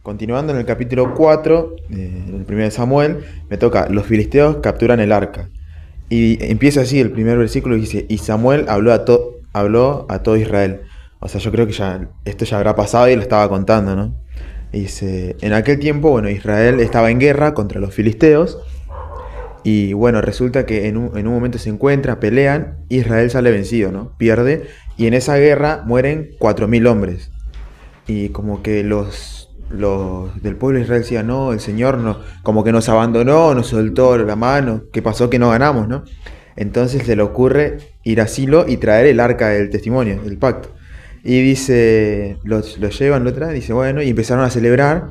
Continuando en el capítulo 4, el primer de Samuel, me toca, los filisteos capturan el arca. Y empieza así el primer versículo y dice, y Samuel habló a todo Israel. O sea, yo creo que esto ya habrá pasado y lo estaba contando, ¿no? Y dice, en aquel tiempo, bueno, Israel estaba en guerra contra los filisteos. Y bueno, resulta que en un momento se encuentra, pelean, Israel sale vencido, ¿no? Pierde. Y en esa guerra mueren 4.000 hombres. Y como que los del pueblo de Israel decían, no, el Señor no, como que nos abandonó, nos soltó la mano, ¿qué pasó que no ganamos, no? Entonces se le ocurre ir a Silo y traer el arca del testimonio, del pacto. Y dice, los llevan, lo traen, dice, bueno, y empezaron a celebrar,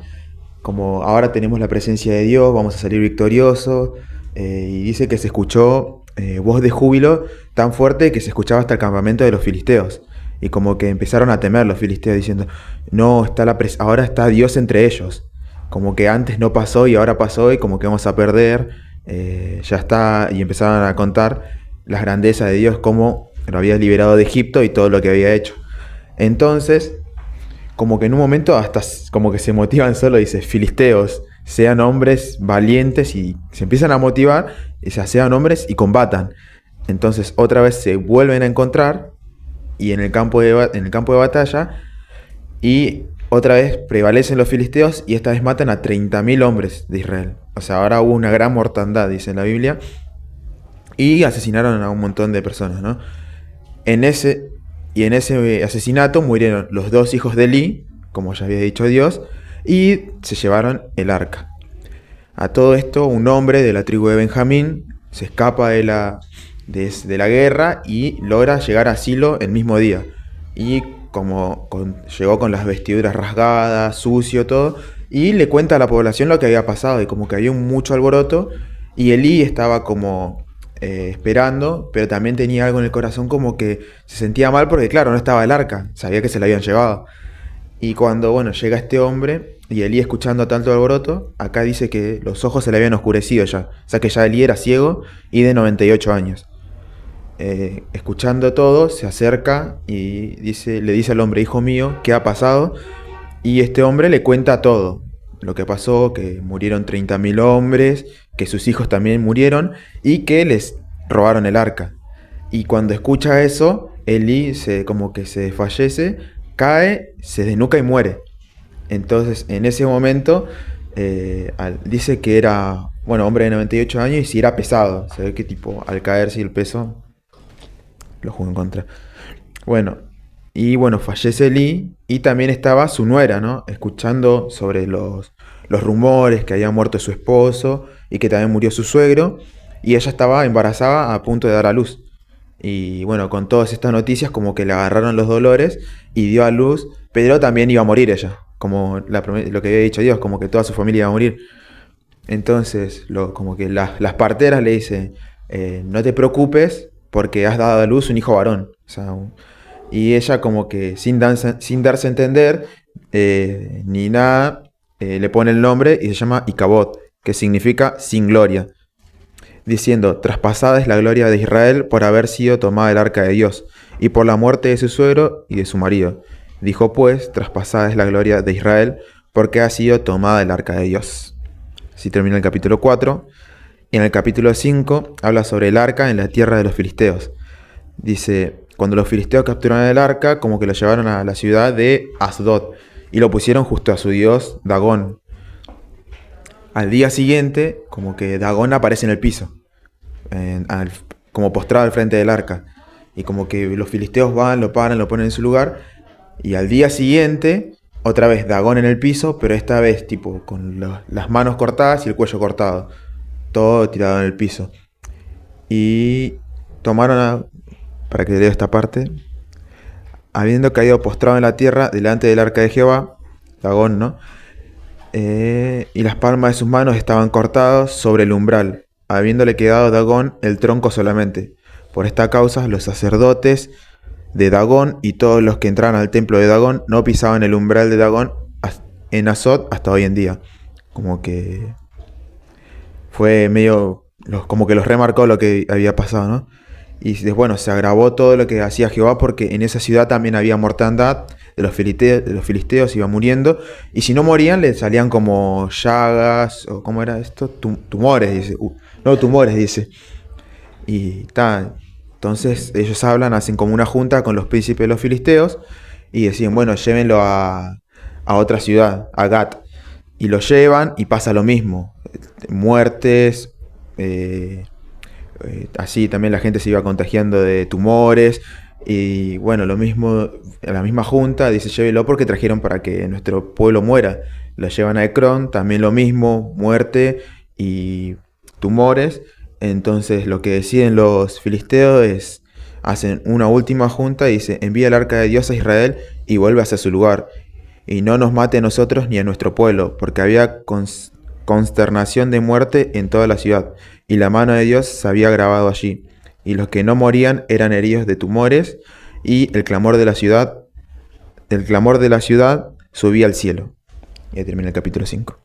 como ahora tenemos la presencia de Dios, vamos a salir victoriosos. Y dice que se escuchó voz de júbilo tan fuerte que se escuchaba hasta el campamento de los filisteos. Y como que empezaron a temer los filisteos diciendo, no, ahora está Dios entre ellos. Como que antes no pasó y ahora pasó y como que vamos a perder. Ya está. Y empezaron a contar las grandezas de Dios, cómo lo había liberado de Egipto y todo lo que había hecho. Entonces, como que en un momento hasta como que se motivan solo, dice, filisteos, sean hombres valientes y se empiezan a motivar, y sean hombres y combatan. Entonces otra vez se vuelven a encontrar y en el campo de batalla y otra vez prevalecen los filisteos y esta vez matan a 30.000 hombres de Israel. O sea, ahora hubo una gran mortandad, dice en la Biblia, y asesinaron a un montón de personas, ¿no? En ese, en ese asesinato murieron los dos hijos de Eli, como ya había dicho Dios, y se llevaron el arca. A todo esto, un hombre de la tribu de Benjamín se escapa de la guerra y logra llegar a Silo el mismo día. Y llegó con las vestiduras rasgadas, sucio, todo, y le cuenta a la población lo que había pasado, y como que había mucho alboroto, y Elí estaba como esperando, pero también tenía algo en el corazón como que se sentía mal porque claro, no estaba el arca, sabía que se la habían llevado. Y cuando, bueno, llega este hombre y Elí escuchando tanto alboroto, acá dice que los ojos se le habían oscurecido ya. O sea que ya Elí era ciego y de 98 años. Escuchando todo, se acerca y le dice al hombre, hijo mío, ¿qué ha pasado? Y este hombre le cuenta todo. Lo que pasó, que murieron 30.000 hombres, que sus hijos también murieron y que les robaron el arca. Y cuando escucha eso, Elí como que se desfallece, cae, se desnuca y muere. Entonces, en ese momento, dice que era, bueno, hombre de 98 años y si era pesado. Se ve que tipo, al caer, si el peso lo jugó en contra. Bueno, y bueno, fallece Lee y también estaba su nuera, ¿no? Escuchando sobre los rumores que había muerto su esposo y que también murió su suegro. Y ella estaba embarazada a punto de dar a luz. Y bueno, con todas estas noticias como que le agarraron los dolores y dio a luz, pero también iba a morir ella, como lo que había dicho Dios, como que toda su familia iba a morir. Entonces, como que las parteras le dicen, no te preocupes porque has dado a luz un hijo varón. O sea, y ella como que sin darse a entender ni nada, le pone el nombre y se llama Icabod, que significa sin gloria, diciendo, traspasada es la gloria de Israel por haber sido tomada el arca de Dios, y por la muerte de su suegro y de su marido. Dijo pues, traspasada es la gloria de Israel, porque ha sido tomada el arca de Dios. Así termina el capítulo 4. Y en el capítulo 5 habla sobre el arca en la tierra de los filisteos. Dice, cuando los filisteos capturaron el arca, como que lo llevaron a la ciudad de Asdod, y lo pusieron justo a su dios Dagón. Al día siguiente, como que Dagón aparece en el piso, como postrado al frente del arca. Y como que los filisteos van, lo paran, lo ponen en su lugar. Y al día siguiente, otra vez Dagón en el piso, pero esta vez tipo con las manos cortadas y el cuello cortado. Todo tirado en el piso. Y para que lea esta parte, habiendo caído postrado en la tierra delante del arca de Jehová, Dagón, ¿no? Y las palmas de sus manos estaban cortadas sobre el umbral, habiéndole quedado a Dagón el tronco solamente. Por esta causa los sacerdotes de Dagón y todos los que entraban al templo de Dagón no pisaban el umbral de Dagón en Asdod hasta hoy en día. Como que fue medio, como que los remarcó lo que había pasado, ¿no? Y bueno, se agravó todo lo que hacía Jehová porque en esa ciudad también había mortandad de los filisteos iban muriendo. Y si no morían, le salían como llagas, o ¿cómo era esto? Tumores, dice. No, tumores, dice. Y ta, entonces ellos hablan, hacen como una junta con los príncipes de los filisteos y decían, bueno, llévenlo a otra ciudad, a Gat. Y lo llevan y pasa lo mismo. Muertes, así también la gente se iba contagiando de tumores. Y bueno, lo mismo, la misma junta dice, llévelo porque trajeron para que nuestro pueblo muera. Lo llevan a Ecrón, también lo mismo, muerte y tumores. Entonces lo que deciden los filisteos es, hacen una última junta y dice, envía el arca de Dios a Israel y vuelve hacia su lugar. Y no nos mate a nosotros ni a nuestro pueblo, porque había consternación de muerte en toda la ciudad, y la mano de Dios se había grabado allí. Y los que no morían eran heridos de tumores, y el clamor de la ciudad subía al cielo. Y ahí termina el capítulo 5.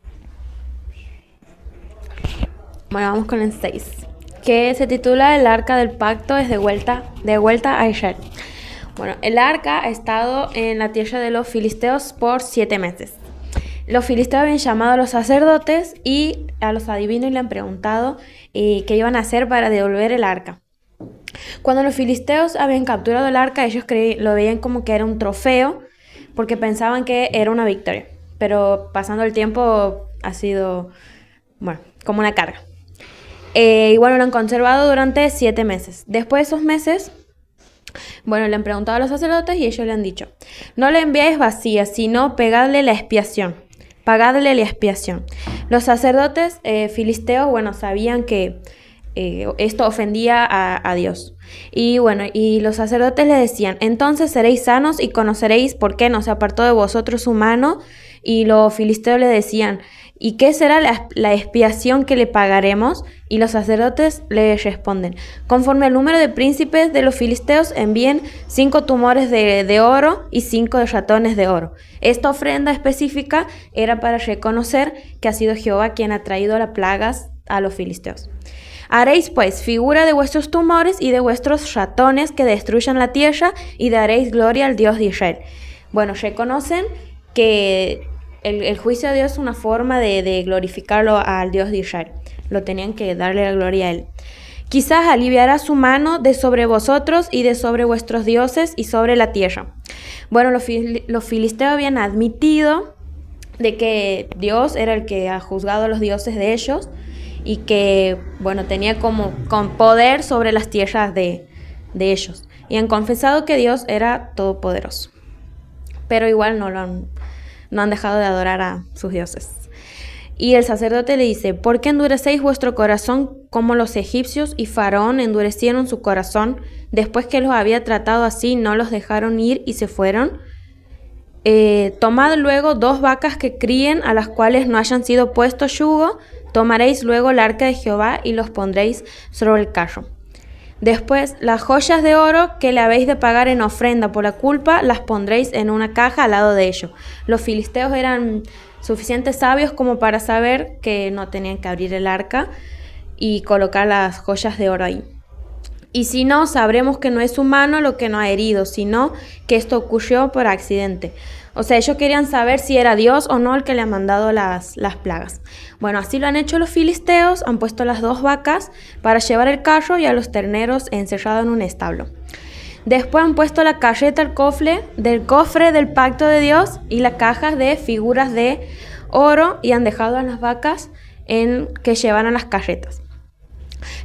Bueno, vamos con el 6, que se titula El arca del pacto es de vuelta a Israel. Bueno, el arca ha estado en la tierra de los filisteos por 7 meses. Los filisteos habían llamado a los sacerdotes y a los adivinos y le han preguntado qué iban a hacer para devolver el arca. Cuando los filisteos habían capturado el arca, ellos lo veían como que era un trofeo porque pensaban que era una victoria. Pero pasando el tiempo ha sido, bueno, como una carga. Y bueno, lo han conservado durante 7 meses. Después de esos meses, bueno, le han preguntado a los sacerdotes y ellos le han dicho, no le enviáis vacía, sino pagadle la expiación. Los sacerdotes filisteos, bueno, sabían que esto ofendía a Dios. Y bueno, y los sacerdotes le decían, entonces seréis sanos y conoceréis por qué no se apartó de vosotros su mano. Y los filisteos le decían, ¿y qué será la expiación que le pagaremos? Y los sacerdotes le responden, conforme al número de príncipes de los filisteos, envíen 5 tumores de oro y 5 ratones de oro. Esta ofrenda específica era para reconocer que ha sido Jehová quien ha traído las plagas a los filisteos. Haréis pues figura de vuestros tumores y de vuestros ratones que destruyan la tierra y daréis gloria al Dios de Israel. Bueno, reconocen que el juicio de Dios es una forma de glorificarlo al Dios de Israel. Lo tenían que darle la gloria a él. Quizás aliviará su mano de sobre vosotros y de sobre vuestros dioses y sobre la tierra. Bueno, los filisteos habían admitido de que Dios era el que ha juzgado a los dioses de ellos y que, bueno, tenía como con poder sobre las tierras de ellos. Y han confesado que Dios era todopoderoso. Pero igual no han dejado de adorar a sus dioses. Y el sacerdote le dice, ¿por qué endurecéis vuestro corazón como los egipcios y Faraón endurecieron su corazón? Después que los había tratado así, no los dejaron ir y se fueron. Tomad luego 2 vacas que críen, a las cuales no hayan sido puesto yugo. Tomaréis luego el arca de Jehová y los pondréis sobre el carro. Después, las joyas de oro que le habéis de pagar en ofrenda por la culpa, las pondréis en una caja al lado de ellos. Los filisteos eran suficientes sabios como para saber que no tenían que abrir el arca y colocar las joyas de oro ahí. Y si no, sabremos que no es humano lo que nos ha herido, sino que esto ocurrió por accidente. O sea, ellos querían saber si era Dios o no el que le ha mandado las plagas. Bueno, así lo han hecho los filisteos, han puesto las 2 vacas para llevar el carro y a los terneros encerrados en un establo. Después han puesto la carreta al cofre del pacto de Dios y las cajas de figuras de oro y han dejado a las vacas que llevaran las carretas.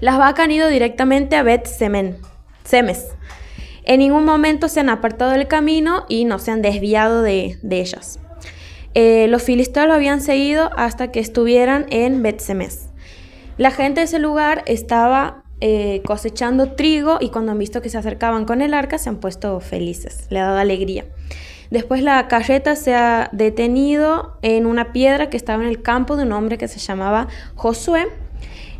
Las vacas han ido directamente a Bet-Semes. En ningún momento se han apartado del camino y no se han desviado de ellas. Los filisteos lo habían seguido hasta que estuvieran en Bet-Semes. La gente de ese lugar estaba cosechando trigo y cuando han visto que se acercaban con el arca se han puesto felices, le ha dado alegría. Después la carreta se ha detenido en una piedra que estaba en el campo de un hombre que se llamaba Josué.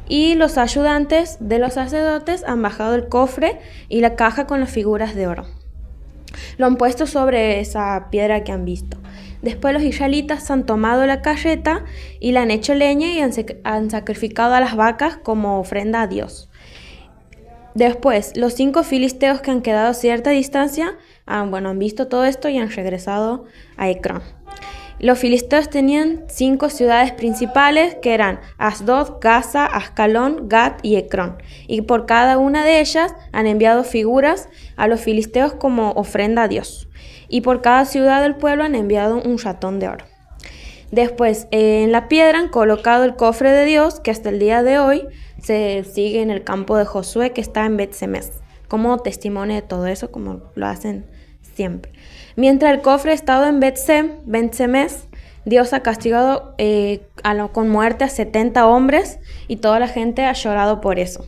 Y los ayudantes de los sacerdotes han bajado el cofre y la caja con las figuras de oro. Lo han puesto sobre esa piedra que han visto. Después los israelitas han tomado la carreta y la han hecho leña y han sacrificado a las vacas como ofrenda a Dios. Después, los 5 filisteos que han quedado a cierta distancia, han visto todo esto y han regresado a Ecrón. Los filisteos tenían 5 ciudades principales que eran Asdod, Gaza, Ascalón, Gat y Ecrón. Y por cada una de ellas han enviado figuras a los filisteos como ofrenda a Dios. Y por cada ciudad del pueblo han enviado un ratón de oro. Después, en la piedra han colocado el cofre de Dios, que hasta el día de hoy se sigue en el campo de Josué, que está en Bet-Semes, como testimonio de todo eso, como lo hacen siempre. Mientras el cofre ha estado en Bet-Semes, Dios ha castigado con muerte a 70 hombres y toda la gente ha llorado por eso.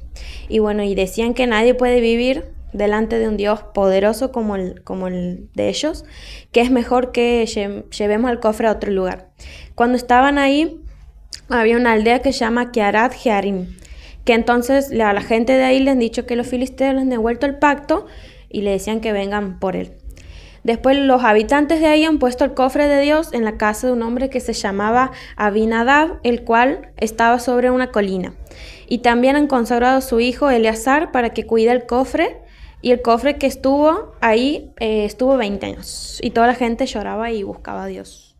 Y decían que nadie puede vivir delante de un Dios poderoso como el de ellos, que es mejor que llevemos el cofre a otro lugar. Cuando estaban ahí, había una aldea que se llama Kiarat Jearim, que entonces a la gente de ahí le han dicho que los filisteos les han devuelto el pacto y le decían que vengan por él. Después los habitantes de ahí han puesto el cofre de Dios en la casa de un hombre que se llamaba Abinadab, el cual estaba sobre una colina. Y también han consagrado a su hijo Eleazar para que cuide el cofre. Y el cofre que estuvo ahí estuvo 20 años. Y toda la gente lloraba y buscaba a Dios.